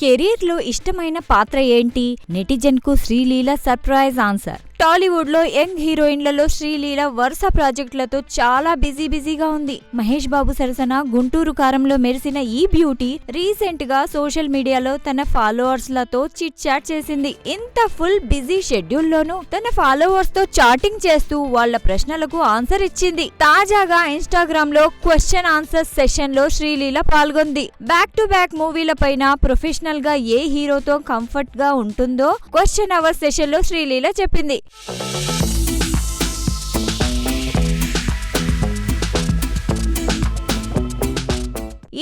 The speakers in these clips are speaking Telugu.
కెరీర్లో ఇష్టమైన పాత్ర ఏంటి? నెటిజన్కు శ్రీలీల సర్ప్రైజ్ ఆన్సర్. టాలీవుడ్ లో యంగ్ హీరోయిన్లలో శ్రీలీల వరుస ప్రాజెక్టులతో చాలా బిజీగా ఉంది. మహేష్ బాబు సరసన గుంటూరు కారంలో మెరిసిన ఈ బ్యూటీ రీసెంట్ గా సోషల్ మీడియాలో తన ఫాలోవర్స్ లతో చిట్ చాట్ చేసింది. ఇంత ఫుల్ బిజీ షెడ్యూల్ లోనూ తన ఫాలోవర్స్ తో చాటింగ్ చేస్తూ వాళ్ల ప్రశ్నలకు ఆన్సర్ ఇచ్చింది. తాజాగా ఇన్స్టాగ్రామ్ లో క్వశ్చన్ ఆన్సర్ సెషన్ లో శ్రీలీల పాల్గొంది. బ్యాక్ టు బ్యాక్ మూవీల పైన ప్రొఫెషనల్ గా ఏ హీరోతో కంఫర్ట్ గా ఉంటుందో క్వశ్చన్ అవర్ సెషన్ లో శ్రీలీల చెప్పింది.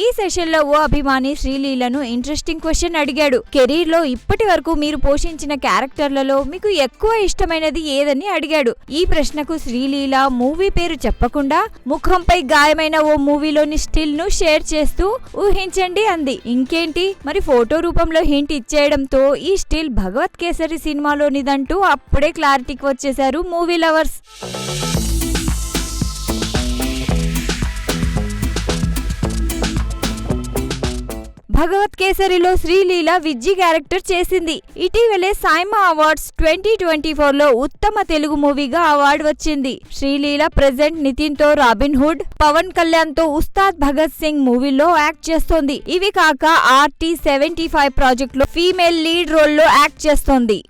ఈ సెషన్ లో ఓ అభిమాని శ్రీలీలను ఇంట్రెస్టింగ్ క్వశ్చన్ అడిగాడు. కెరీర్ లో ఇప్పటి వరకు మీరు పోషించిన క్యారెక్టర్లలో మీకు ఎక్కువ ఇష్టమైనది ఏదని అడిగాడు. ఈ ప్రశ్నకు శ్రీలీల మూవీ పేరు చెప్పకుండా ముఖంపై గాయమైన ఓ మూవీలోని స్టిల్ ను షేర్ చేస్తూ ఊహించండి అంది. ఇంకేంటి మరి ఫోటో రూపంలో హింట్ ఇచ్చేయడంతో ఈ స్టిల్ భగవత్ కేసరి సినిమాలోనిదంటూ అప్పుడే క్లారిటీకి వచ్చేశారు మూవీ లవర్స్. భగవత్ కేసరిలో శ్రీలీల విజ్జి క్యారెక్టర్ చేసింది. ఇటీవలే సైమా అవార్డ్స్ 2024లో ఉత్తమ తెలుగు మూవీగా అవార్డు వచ్చింది. శ్రీలీల ప్రెజెంట్ నితిన్ తో రాబిన్ హుడ్, పవన్ కళ్యాణ్ తో ఉస్తాద్ భగత్ సింగ్ మూవీలో యాక్ట్ చేస్తోంది. ఇవి కాక RT75 ప్రాజెక్ట్ లో ఫీమేల్ లీడ్ రోల్ లో యాక్ట్ చేస్తోంది.